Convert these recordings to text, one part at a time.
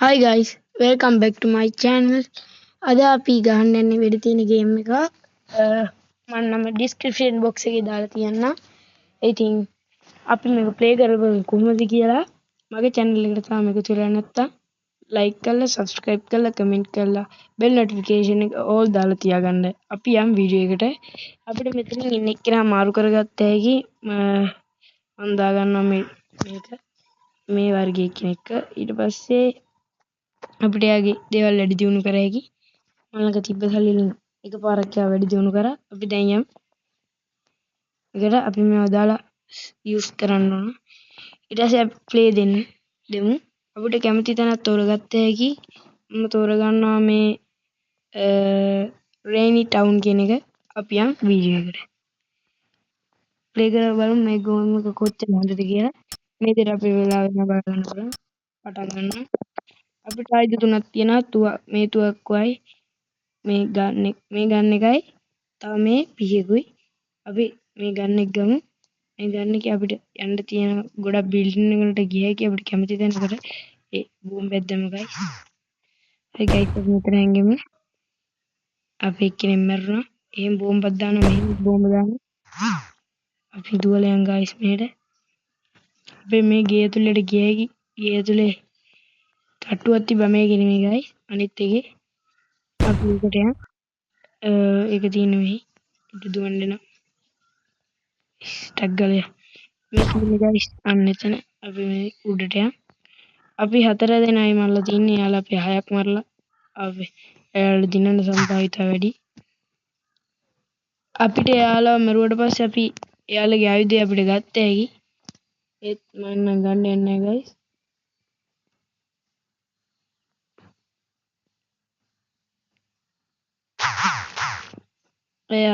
Hi guys, welcome back to my channel. අද අපි ගහන්න යන්නේ වෙඩි තියෙන ගේම් එක. මම නම් description box එකේ දාලා තියන්නම්. ඉතින් අපි මේක play කරපුවා කොහොමද කියලා මගේ channel එකට තාම එකතු වෙලා නැත්තම් like කරලා subscribe කරලා comment කරලා bell notification එක all දාලා තියාගන්න. අපි යම් වීඩියෝ එකට අපිට මෙතන ඉන්න එක්කෙනා මාරු කරගත්ත හැකි මම දා ගන්නවා මේක මේ වර්ගයේ කෙනෙක්. ඊට පස්සේ අපිට යාගේ දේවල් වැඩි දියුණු කර හැකි මම ළඟ තිබ්බ සල්ලි වලින් එකපාරක් යා වැඩි දියුණු කරා. අපි දැන් යම් එකට අපි මේවා දාලා යූස් කරන්න ඕන. ඊට පස්සේ අපි ප්ලේ දෙමු. අපිට කැමති තැනක් තෝරගත්ත හැකි මම තෝරගන්නවා මේ රේනි ටවුන් කියන එක. අපි යම් වීඩියෝ එකට ප්ලේ කරලා බලමු මේ ගේම් එක කොච්චර හොඳද කියලා. මේ විදිහට අපි වෙලාව වෙන බල ගන්න පුළුවන්. පටන් ගන්න. අපිට ආයුධ තුනක් තියෙනවා. මේ තුවක්කුවයි මේ ගන්න එකයි තව මේ පිහියකුයි. අපි මේ ගන්න එක ගමු. මේ ගන්න එකේ අපිට යන්න තියෙන ගොඩක් බිල්ඩින් වලට ගිය හැකි අපිට කැමති තැනකට ඒ බෝම්බයක් දැම්ම ගයිස්. හරි ගයිස් අපි මෙතන හැංගෙමු. අපි එක්කෙනෙක් මැරුණා. එහෙන් බෝම්බයක් දානවා මෙහෙම බෝම්බ දානවා. අපි දුවලා යන් ගයිස් මෙහෙට. අපි මේ ගේ ඇතුළේට ගිය හැකි. ගේ ඇතුලේ තට්ටුවක් තිබ්බා මේකේ නෙමෙයි ගයිස්. අනිත් එකේ අපි එකට යන් ඒක තියෙන මෙහි උඩ දුවන්න යනවා. ටැග් ගාලා මේ තියෙන ගයිස් අන්න එතන අපි මේ උඩට යන්. අපි 4 දෙනායි මරලා තින්නේ. යාළුවා අපි 6ක් මරලා. අපි එයාලා දිනන සම්භාවිතාව වැඩි. අපිට යාළුවා මරුවට පස්සේ අපි එයාලගේ ආයුධය අපිට ගත්ත හැකි. ඒත් මම නම් ගන්න යන්නේ නැහැ ගයිස්.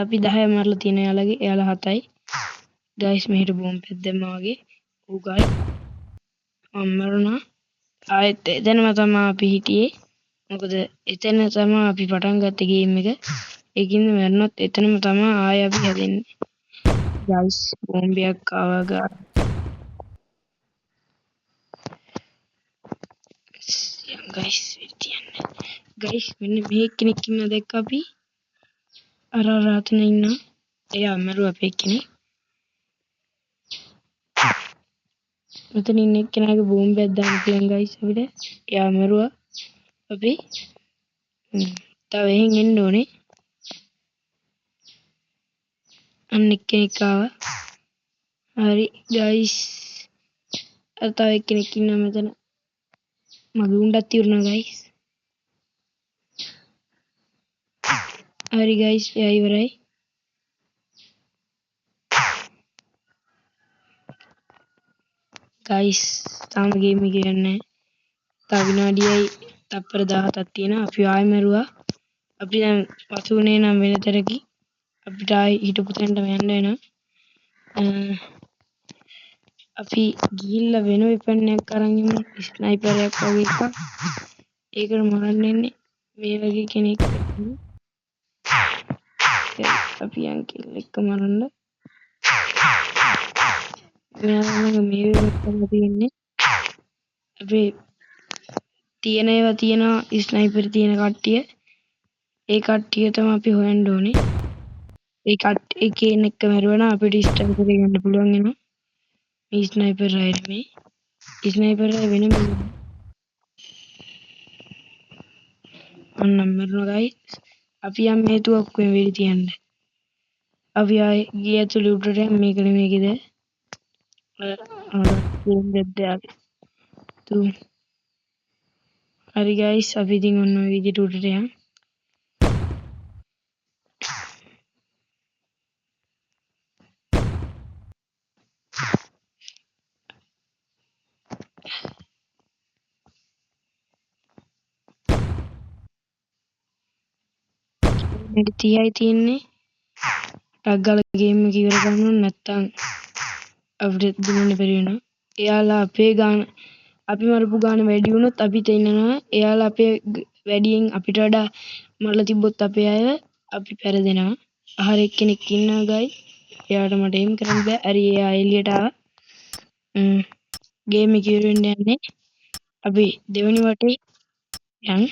අපි 10 මරලා තියෙන යාළුවගේ එයාලා 7යි. ගයිස් මෙහෙට බෝම්බයක් දැම්මා වගේ. ඌ ගයිස් මම මරුණා. ආයෙත් එතනම තමයි අපි හිටියේ. මොකද එතන තමයි අපි පටන් ගත්ත ගේම් එක. ඒකින්ද මැරුණොත් එතනම තමයි ආයෙ අපි හැදෙන්නේ. ගයිස් බෝම්බයක් ආවා ගා. ගයිස් විදියන්නේ. ගයිස් මෙන්න මේ කෙනෙක් ඉන්න දැක්ක අපි අර රාතන ඉන්න. එයා මරුවා අපේ කෙනෙක්. මෙතන ඉන්න එක්කෙනාගේ බෝම්බයක් දාන්න පුළුවන් ගයිස් අපිට. එයා මරුවා. අපි තව එහෙන් එන්න ඕනේ. අන්න එක්කෙනෙක් ආවා. හරි ගයිස්. අර තව එක්කෙනෙක් ඉන්නවා මෙතන. මගේ උණ්ඩත් ඉවරනවා ගයිස්. හරි ගයිස් එයා ඉවරයි. ගයිස් තාම ගේම් එක යන්නේ. තව විනාඩියයි තප්පර 17ක් තියෙනවා. අපි ආයෙ මරුවා. අපි දැන් පසුුනේ නම් වෙන තැනකින් අපිට ආයෙ හිටපු තැනටම යන්න වෙනවා. අපි ගිහිල්ලා වෙන වෙපන් එකක් අරන් ඉමු. ස්නයිපරයක් වගේ එකක්. ඒකට මරන්න එන්නේ මේ වගේ කෙනෙක්. අපි යන් කිල් එක මරන්න. මෙයාලා මේ වෙලාවට තියෙන්නේ. අපි තියෙන ඒවා තියෙනවා ස්නයිපර් තියෙන කට්ටිය. ඒ කට්ටිය තමයි අපි හොයන්න ඕනේ. ඒ කට්ටිය කෙනෙක් මරුවා නම් අපිට ස්නයිපර් ගන්න පුළුවන් වෙනවා. මේ ස්නයිපර් රයිඩ් මේ ස්නයිපර් වෙනම අන්න මරුණා ගයිස්. අපි යම් හේතුවක් වෙවි තියන්න. අපි ආයේ ගිය ඇතුළේ උඩට යන්න මේක නෙමෙයිද? හරි ගයිස් අපි ඉතින් ඔන්න ඔය විදිහට උඩට යන්. මේක 30යි තියෙන්නේ. ටක් ගාලා ගේම් එක ඉවර කරන්න ඕන නැත්තම් අපිට දිනන්න බැරි වෙනවා. එයාලා අපේ ගාන අපි මරපු ගාන වැඩි වුණොත් අපිට ඉන්නවා. එයාලා අපේ වැඩියෙන් අපිට වඩා මරලා තිබ්බොත් අපේ අය අපි පෙරදෙනවා. අහර එක්කෙනෙක් ඉන්නවා ගයි. එයාට මට එම් කරන්න බෑ. හරි එයා එළියට ආවා. ගේම් එක ඉවර වෙන්න යන්නේ. අපි දෙවෙනි වටේ යන්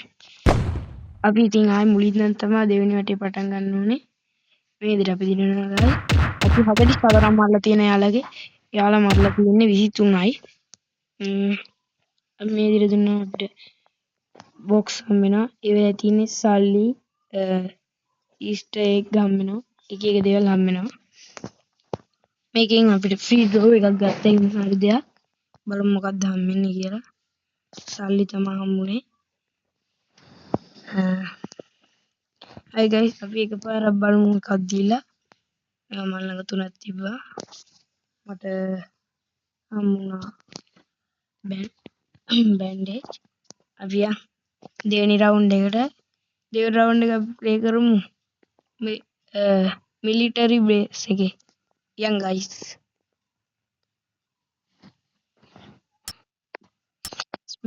අපි ඉතින් ආයෙ මුලින්දන් තමයි දෙවෙනි වටේ පටන් ගන්න ඕනේ. මේ විදිහට අපි දිනනවා guys. අපි 44ක් මරලා තියෙන යාළුවගේ. යාළුවා මරලා තියෙන්නේ 23යි. අපි මේ විදිහට දුන්නා අපිට බොක්ස් හම්බ වෙනවා. ඒවැය තියෙන්නේ සල්ලි ඊස්ටර් එග් හම්බ වෙනවා. එක එක දේවල් හම්බ වෙනවා. මේකෙන් අපිට ෆ්‍රී ඩ්‍රෝ එකක් ගත්තා ඉන්න හරි දෙයක්. බලමු මොකක්ද හම්බෙන්නේ කියලා. සල්ලි තමයි හම්බුනේ. හයි ගයිස් අපි එකපාරක් බලමු මොකක්ද දීලා. මම ළඟ 3ක් තිබ්බා. මට හම්බුණා බෑන්ඩේජ්. අපි දෙවෙනි රවුන්ඩ් එකට දෙවෙනි රවුන්ඩ් එක අපි ප්ලේ කරමු. මේ මිලිටරි බේස් එකේ. යන් ගයිස්.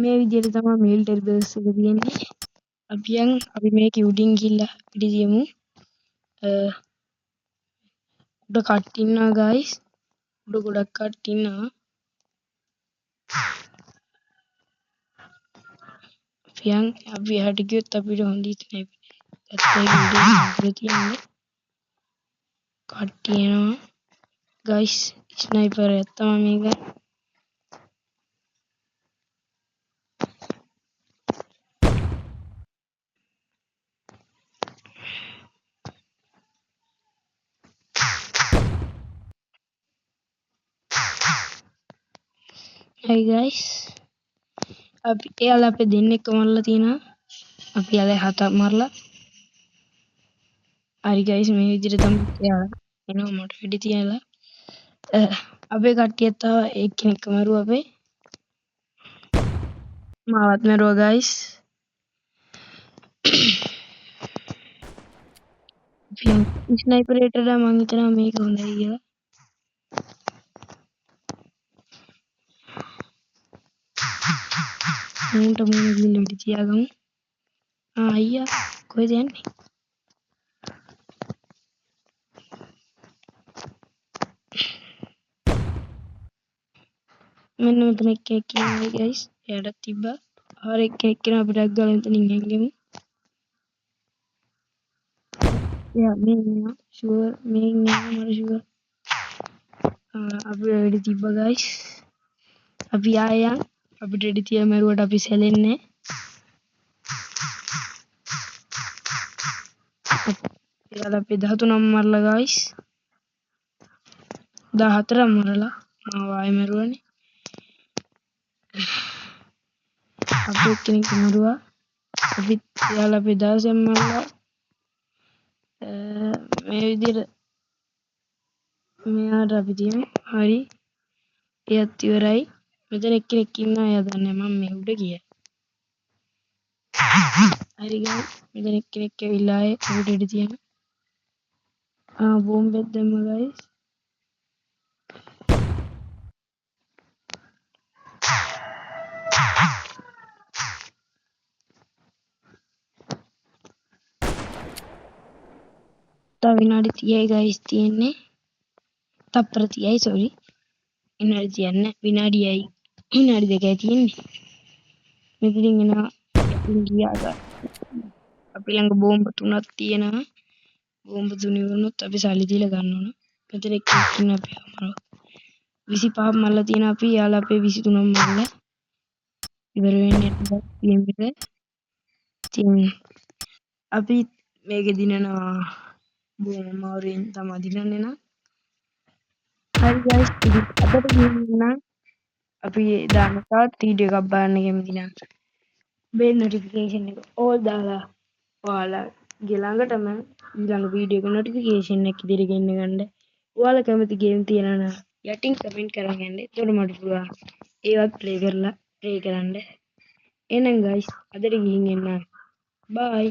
මේ විදිහට තමයි මිලිටරි බේස් එක තියෙන්නේ. අපි මේක උඩින් ගිහිල්ලා පිටිදියමු. උඩ කට්ටි ඉන්නවා ගයිස්. උඩ ගොඩක් කට්ටි ඉන්නවා. අපි එහාට ගියොත් අපිට හොඳ ස්නයිපර් ඇත්තයි තියෙන්නේ. කට්ටි එනවා. ගයිස් ස්නයිපර් තමයි මේක. Hi guys. අපි එයාලා අපේ දෙන්නෙක් මරලා තියෙනවා. අපි එයාලා 7ක් මරලා. හරි guys මේ විදිහට තමයි එයාලා එනවා මට වෙඩි තියලා. අපේ කට්ටිය තව එක්කෙනෙක් මරුවා අපේ. මාවත් මරුවා guys. ස්නයිපරේටර් මං හිතනවා මේක හොඳයි කියලා. මූන්ට මූණ ගිහින් වෙඩි තියාගමු. අයියා කොහෙද යන්නේ? මෙන්න මෙතන එක්කෙනෙක් ඉන්නවා guys. එයාට තිබ්බා. හර එක්කෙනෙක් කෙනා අපිට ගාලා එතනින් හැංගෙමු. එයා මේ ඉන්නවා. ෂුවර් මේ ඉන්නවා මට ෂුවර්. අපි වෙඩි තිබ්බා guys. අපි ආයන් අපිට වෙඩි තියලා මරුවට අපි සැලෙන්නේ. එයාලා අපි 13ක් මරලා guys. 14ක් මරලා මාව ආයෙ මරුවනේ. අපි එක්කෙනෙක් මරුවා. අපි එයාලා අපි 16ක් මරලා මේ විදිහට මෙයාට අපි තියමු. හරි. එයත් ඉවරයි. මෙතන එක්කෙනෙක් ඉන්නවා එයා දන්නේ මම මේ උඩ ගියා. හරි guys. මෙතන එක්කෙනෙක් ඇවිල්ලා ආයේ උඩ ඉඳ තියෙනවා. බෝම්බෙක් දැම්මා guys. තව විනාඩි 30යි guys තියෙන්නේ. තප්පර 30යි sorry. විනාඩි 30ක් නෑ විනාඩියයි විනාඩි 2යි තියෙන්නේ. මෙතනින් එනවා ඉතින් ගියා අපි ළඟ බෝම්බ 3ක් තියෙනවා. බෝම්බ 3 වුණොත් අපි සල්ලි දීලා ගන්න ඕන. මෙතන එක්කෙනෙක් ඉන්නවා අපි අමරව. 25ක් මරලා තියෙනවා අපි. යාළුවා අපේ 23ක් මරලා ඉවර වෙන්නේ නැහැ. ඉතින් අපි මේක දිනනවා බොහොම අමාරුවෙන් තමයි දිනන්නේ නම්. හරි guys ඉතින් අදට ගිහින් අපි දාන තවත් වීඩියෝ එකක් බලන්න කැමති නම් බෙල් නොටිෆිකේෂන් එක ඕල් දාලා ඔයාලගේ ළඟටම ඊළඟ වීඩියෝ එක නොටිෆිකේෂන් එක ඉදිරියට ගෙන්න ගන්න. ඔයාලා කැමති ගේම් තියෙනවා නම් යටින් කමෙන්ට් කරන් යන්න. එතකොට මට පුළුවන් ඒවත් ප්ලේ කරලා ප්ලේ කරන්න. එහෙනම් guys අදට ගිහින් එන්න. bye